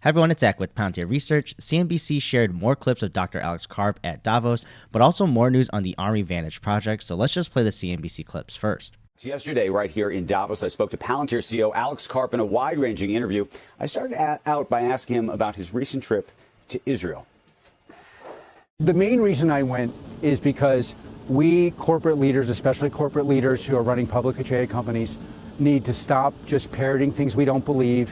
Hi everyone, it's Zach with Palantir Research. CNBC shared more clips of Dr. Alex Karp at Davos, but also more news on the Army Vantage project, so let's just play the CNBC clips first. Yesterday, right here in Davos, I spoke to Palantir CEO Alex Karp in a wide-ranging interview. I started out by asking him about his recent trip to Israel. The main reason I went is because we corporate leaders, especially corporate leaders who are running publicly traded companies, need to stop just parroting things we don't believe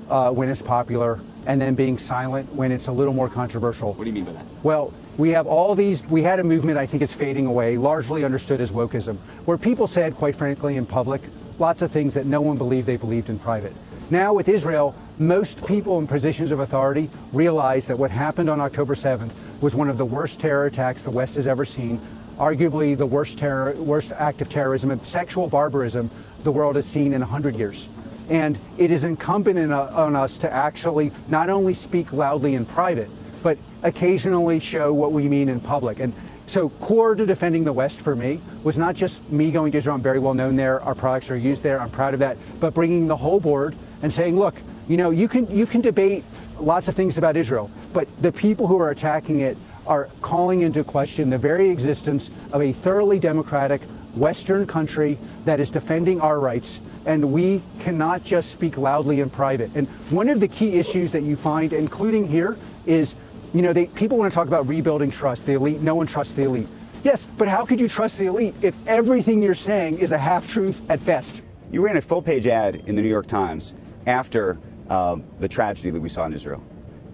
when it's popular, and then being silent when it's a little more controversial. What do you mean by that? Well, we have all these, we had a movement I think is fading away, largely understood as wokeism, where people said, quite frankly, in public, lots of things that no one believed they believed in private. Now with Israel, most people in positions of authority realize that what happened on October 7th was one of the worst terror attacks the West has ever seen, arguably the worst act of terrorism and sexual barbarism the world has seen in 100 years. And it is incumbent on us to actually not only speak loudly in private, but occasionally show what we mean in public. And so core to defending the West for me was not just me going to Israel. I'm very well known there. Our products are used there. I'm proud of that. But bringing the whole board and saying, look, you know, you can debate lots of things about Israel, but the people who are attacking it are calling into question the very existence of a thoroughly democratic Western country that is defending our rights. And we cannot just speak loudly in private. And one of the key issues that you find, including here, is, you know, people want to talk about rebuilding trust, the elite. No one trusts the elite. Yes, but how could you trust the elite if everything you're saying is a half-truth at best? You ran a full-page ad in the New York Times after the tragedy that we saw in Israel.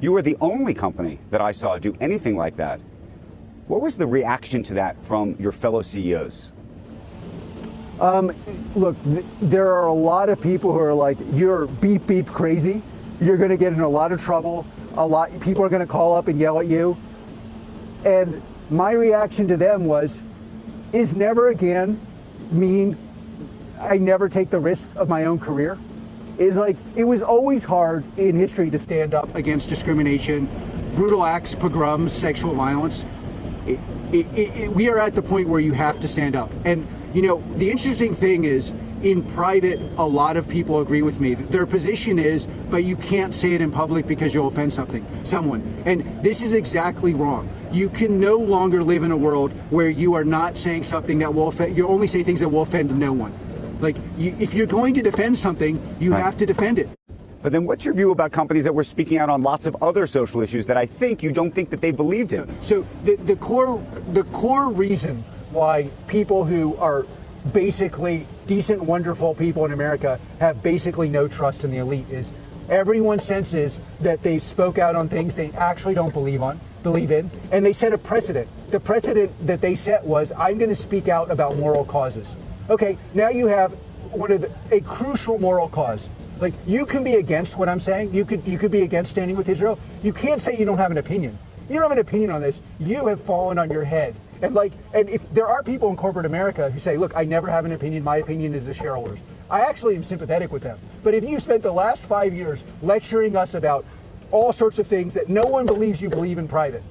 You were the only company that I saw do anything like that. What was the reaction to that from your fellow CEOs? Look, there are a lot of people who are like, you're beep, beep crazy. You're going to get in a lot of trouble. People are going to call up and yell at you. And my reaction to them was, is never again mean I never take the risk of my own career. Is like, it was always hard in history to stand up against discrimination, brutal acts, pogroms, sexual violence. We are at the point where you have to stand up. And you know, the interesting thing is, in private, a lot of people agree with me. Their position is, but you can't say it in public because you'll offend someone. And this is exactly wrong. You can no longer live in a world where you are not saying something that will offend, you only say things that will offend no one. Like, if you're going to defend something, you have to defend it. But then what's your view about companies that were speaking out on lots of other social issues that I think you don't think that they believed in? So the core reason why people who are basically decent, wonderful people in America have basically no trust in the elite is everyone senses that they spoke out on things they actually don't believe in, and they set a precedent. The precedent that they set was, I'm going to speak out about moral causes. Okay, now you have a crucial moral cause. Like, you can be against what I'm saying. You could be against standing with Israel. You can't say you don't have an opinion. You don't have an opinion on this. You have fallen on your head. And if there are people in corporate America who say, look, I never have an opinion, my opinion is the shareholders. I actually am sympathetic with them. But if you spent the last 5 years lecturing us about all sorts of things that no one believes you believe in private,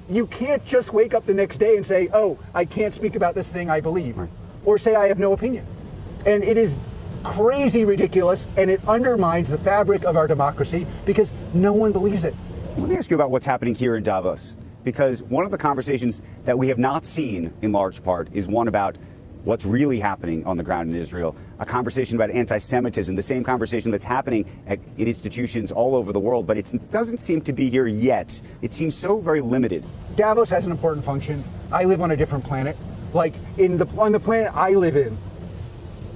you can't just wake up the next day and say, oh, I can't speak about this thing I believe, or say I have no opinion. And it is crazy ridiculous, and it undermines the fabric of our democracy because no one believes it. Let me ask you about what's happening here in Davos. Because one of the conversations that we have not seen in large part is one about what's really happening on the ground in Israel, a conversation about anti-Semitism, the same conversation that's happening in institutions all over the world, but it doesn't seem to be here yet. It seems so very limited. Davos has an important function. I live on a different planet. Like, on the planet I live in,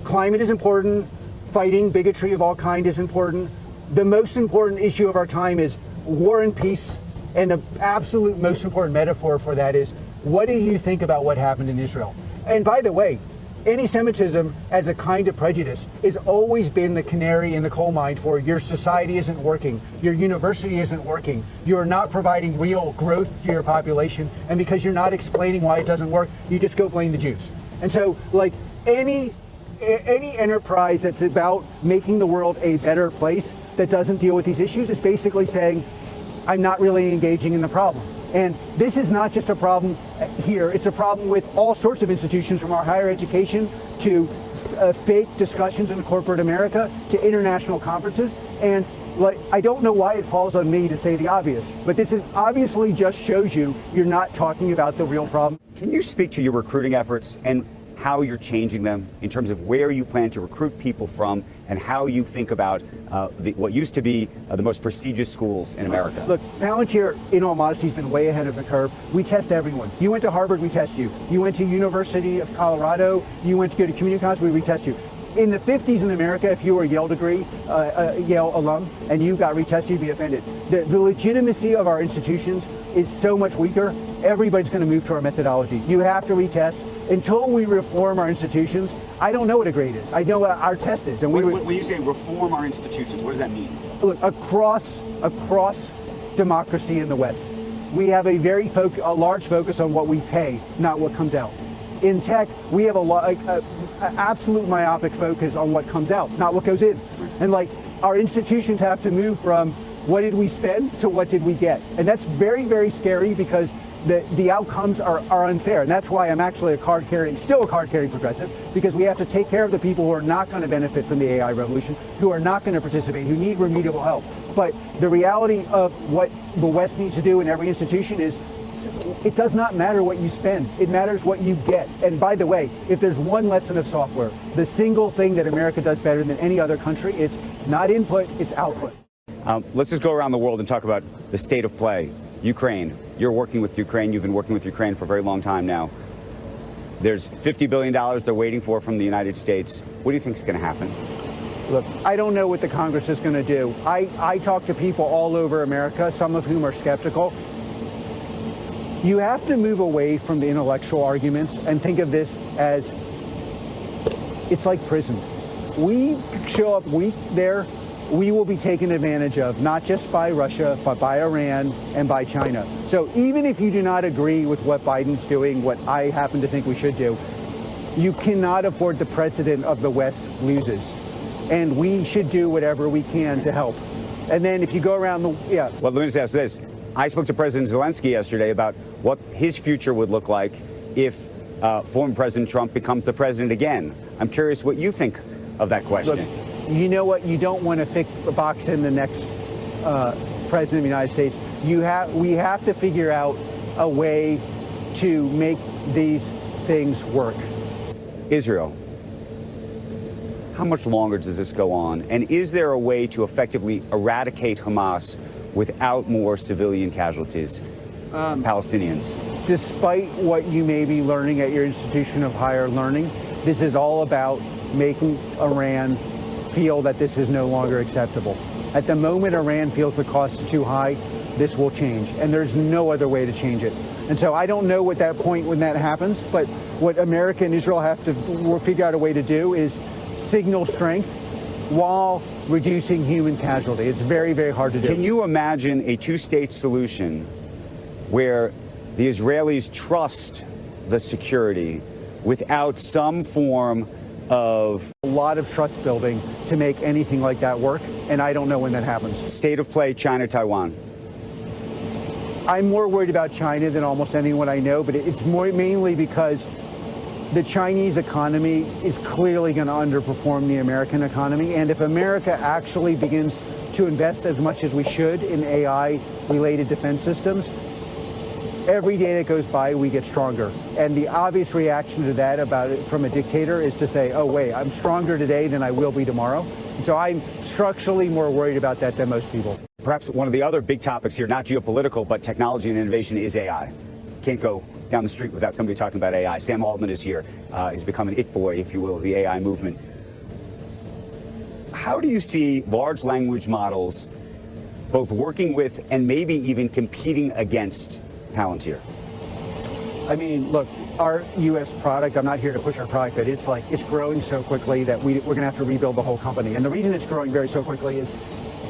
climate is important, fighting bigotry of all kind is important. The most important issue of our time is war and peace. And the absolute most important metaphor for that is, what do you think about what happened in Israel? And by the way, anti-Semitism as a kind of prejudice has always been the canary in the coal mine for your society isn't working, your university isn't working, you're not providing real growth to your population, and because you're not explaining why it doesn't work, you just go blame the Jews. And so, like, any enterprise that's about making the world a better place that doesn't deal with these issues is basically saying, I'm not really engaging in the problem. And this is not just a problem here, it's a problem with all sorts of institutions, from our higher education to fake discussions in corporate America to international conferences. And Like, I don't know why it falls on me to say the obvious, but this is obviously just shows you you're not talking about the real problem. Can you speak to your recruiting efforts and how you're changing them in terms of where you plan to recruit people from and how you think about what used to be the most prestigious schools in America? Look, Palantir, in all modesty, has been way ahead of the curve. We test everyone. You went to Harvard, we test you. You went to University of Colorado, you went to go to community college, we retest you. In the 50s in America, if you were a Yale degree, Yale alum, and you got retested, you'd be offended. The legitimacy of our institutions is so much weaker, everybody's going to move to our methodology. You have to retest. Until we reform our institutions, I don't know what a grade is. I know what our test is. And when you say reform our institutions, what does that mean? Look, across democracy in the West, we have a large focus on what we pay, not what comes out. In tech, we have an absolute myopic focus on what comes out, not what goes in. And like, our institutions have to move from what did we spend to what did we get. And that's very, very scary because the outcomes are unfair. And that's why I'm actually still a card-carrying progressive, because we have to take care of the people who are not going to benefit from the AI revolution, who are not going to participate, who need remedial help. But the reality of what the West needs to do in every institution is it does not matter what you spend. It matters what you get. And by the way, if there's one lesson of software, the single thing that America does better than any other country, it's not input, it's output. Let's just go around the world and talk about the state of play. Ukraine. You're working with Ukraine. You've been working with Ukraine for a very long time now. There's $50 billion they're waiting for from the United States. What do you think is going to happen? Look, I don't know what the Congress is going to do. I talk to people all over America, some of whom are skeptical. You have to move away from the intellectual arguments and think of this as, it's like prison. We show up weak there, we will be taken advantage of, not just by Russia, but by Iran and by China. So even if you do not agree with what Biden's doing, what I happen to think we should do, you cannot afford the president of the West loses. And we should do whatever we can to help. And then if you go around Well, let me just ask this. I spoke to President Zelensky yesterday about what his future would look like if former President Trump becomes the president again. I'm curious what you think of that question. Look, you know what? You don't want to box in the next president of the United States. We have to figure out a way to make these things work. Israel. How much longer does this go on? And is there a way to effectively eradicate Hamas without more civilian casualties, Palestinians? Despite what you may be learning at your institution of higher learning, this is all about making Iran feel that this is no longer acceptable. At the moment Iran feels the cost is too high, this will change. And there's no other way to change it. And so I don't know what that point when that happens, but what America and Israel have to figure out a way to do is signal strength while reducing human casualty. It's very, very hard to do. Can you imagine a two-state solution where the Israelis trust the security without some form of a lot of trust building to make anything like that work, and I don't know when that happens. State of play, China, Taiwan. I'm more worried about China than almost anyone I know, but it's mainly because the Chinese economy is clearly going to underperform the American economy, and if America actually begins to invest as much as we should in AI-related defense systems, every day that goes by, we get stronger. And the obvious reaction to that from a dictator is to say, oh, wait, I'm stronger today than I will be tomorrow. And so I'm structurally more worried about that than most people. Perhaps one of the other big topics here, not geopolitical, but technology and innovation, is AI. Can't go down the street without somebody talking about AI. Sam Altman is here. He's become an it boy, if you will, of the AI movement. How do you see large language models both working with and maybe even competing against Palantir? I mean, look, our U.S. product, I'm not here to push our product, but it's growing so quickly that we're going to have to rebuild the whole company. And the reason it's growing so quickly is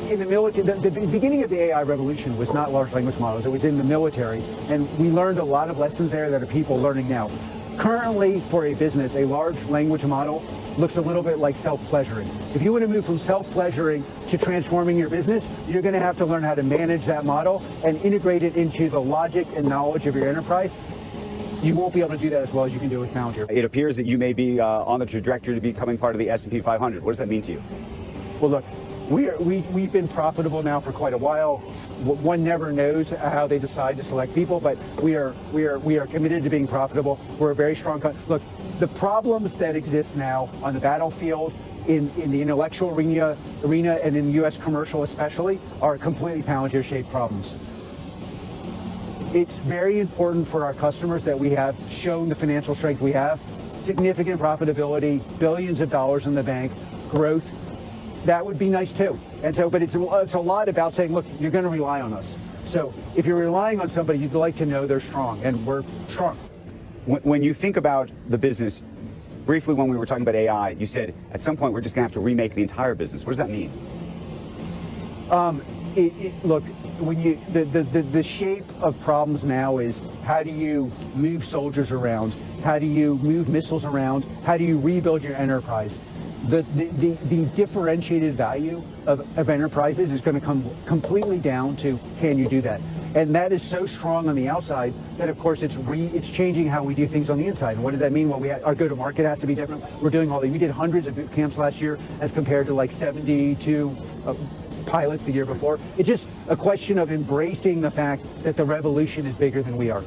in the military, the beginning of the AI revolution was not large language models, it was in the military. And we learned a lot of lessons there that are people learning now. Currently, for a business, a large language model looks a little bit like self-pleasuring. If you want to move from self-pleasuring to transforming your business, you're going to have to learn how to manage that model and integrate it into the logic and knowledge of your enterprise. You won't be able to do that as well as you can do with Palantir. It appears that you may be on the trajectory to becoming part of the S&P 500. What does that mean to you? Well, look, We've been profitable now for quite a while. One never knows how they decide to select people, but we are committed to being profitable. We're a very strong look. The problems that exist now on the battlefield, in the intellectual arena and in U.S. commercial especially, are completely Palantir-shaped problems. It's very important for our customers that we have shown the financial strength we have, significant profitability, billions of dollars in the bank, growth. That would be nice too. And so, but it's a lot about saying, look, you're going to rely on us. So if you're relying on somebody, you'd like to know they're strong, and we're strong. When you think about the business, briefly when we were talking about AI, you said at some point we're just going to have to remake the entire business. What does that mean? Look, when you the shape of problems now is how do you move soldiers around? How do you move missiles around? How do you rebuild your enterprise? The differentiated value of enterprises is going to come completely down to, can you do that? And that is so strong on the outside that, of course, it's changing how we do things on the inside. And what does that mean? Well, our go-to-market has to be different. We're doing we did hundreds of boot camps last year as compared to like 72 pilots the year before. It's just a question of embracing the fact that the revolution is bigger than we are.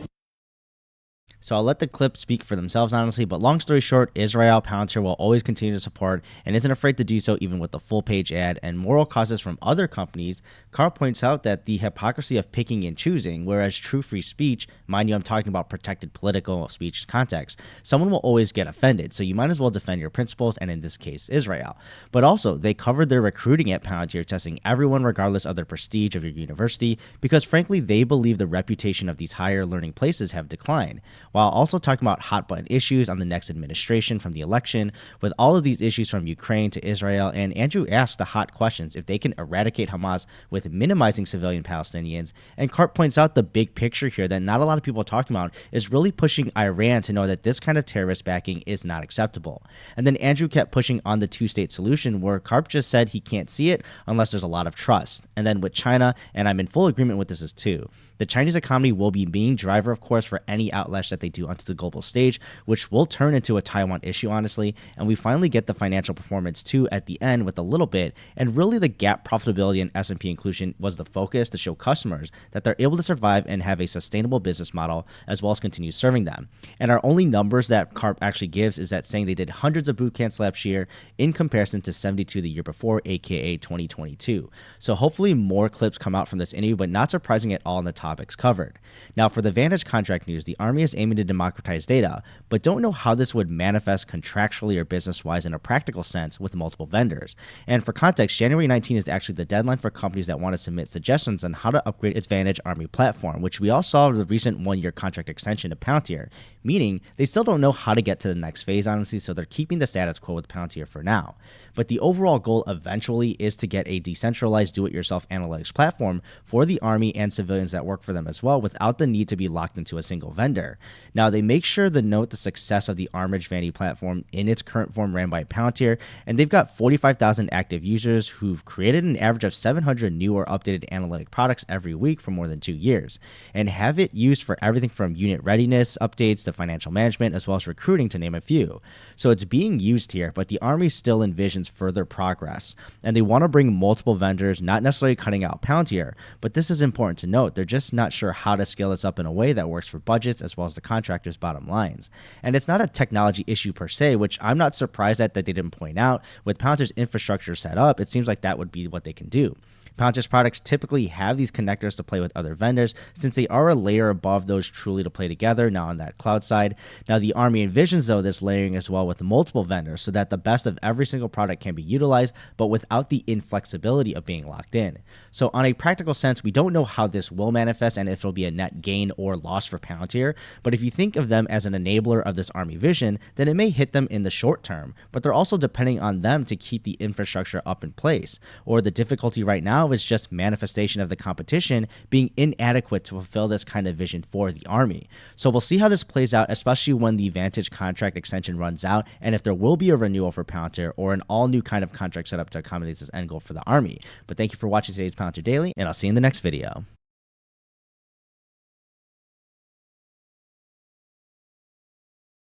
So I'll let the clips speak for themselves, honestly, but long story short, Israel Palantir will always continue to support and isn't afraid to do so even with the full-page ad and moral causes from other companies. Karp points out that the hypocrisy of picking and choosing, whereas true free speech, mind you, I'm talking about protected political speech context, someone will always get offended, so you might as well defend your principles, and in this case, Israel. But also, they covered their recruiting at Palantir, testing everyone regardless of their prestige of your university, because frankly, they believe the reputation of these higher learning places have declined, while also talking about hot button issues on the next administration from the election, with all of these issues from Ukraine to Israel. And Andrew asked the hot questions if they can eradicate Hamas with minimizing civilian Palestinians. And Karp points out the big picture here that not a lot of people are talking about is really pushing Iran to know that this kind of terrorist backing is not acceptable. And then Andrew kept pushing on the two-state solution, where Karp just said he can't see it unless there's a lot of trust. And then with China, and I'm in full agreement with this as too, the Chinese economy will be main driver, of course, for any outlash that they do onto the global stage, which will turn into a Taiwan issue, honestly. And we finally get the financial performance too at the end with a little bit. And really the gap profitability and S&P inclusion was the focus to show customers that they're able to survive and have a sustainable business model as well as continue serving them. And our only numbers that Karp actually gives is that saying they did hundreds of boot camps last year in comparison to 72 the year before, aka 2022. So hopefully more clips come out from this interview, but not surprising at all in the topics covered. Now for the Vantage contract news, the Army is aiming to democratize data, but don't know how this would manifest contractually or business-wise in a practical sense with multiple vendors. And for context, January 19 is actually the deadline for companies that want to submit suggestions on how to upgrade its Vantage Army platform, which we all saw with the recent one-year contract extension to Palantir, meaning they still don't know how to get to the next phase, honestly, so they're keeping the status quo with Palantir for now. But the overall goal eventually is to get a decentralized do-it-yourself analytics platform for the Army and civilians that work for them as well, without the need to be locked into a single vendor. Now, they make sure to note the success of the Armage Vantage platform in its current form ran by Palantir, and they've got 45,000 active users who've created an average of 700 new or updated analytic products every week for more than 2 years, and have it used for everything from unit readiness updates to financial management as well as recruiting, to name a few. So it's being used here, but the Army still envisions further progress, and they want to bring multiple vendors, not necessarily cutting out Palantir, but this is important to note. They're just not sure how to scale this up in a way that works for budgets as well as the contractors' bottom lines. And it's not a technology issue per se, which I'm not surprised at that they didn't point out. With Palantir's infrastructure set up, it seems like that would be what they can do. Palantir's products typically have these connectors to play with other vendors, since they are a layer above those truly to play together now on that cloud side. Now the Army envisions though this layering as well with multiple vendors so that the best of every single product can be utilized, but without the inflexibility of being locked in. So on a practical sense, we don't know how this will manifest and if it'll be a net gain or loss for Palantir, but if you think of them as an enabler of this Army vision, then it may hit them in the short term, but they're also depending on them to keep the infrastructure up in place. Or the difficulty right now is just manifestation of the competition being inadequate to fulfill this kind of vision for the Army. So we'll see how this plays out, especially when the Vantage contract extension runs out, and if there will be a renewal for Palantir or an all new kind of contract set up to accommodate this end goal for the Army. But thank you for watching today's Palantir Daily, and I'll see you in the next video.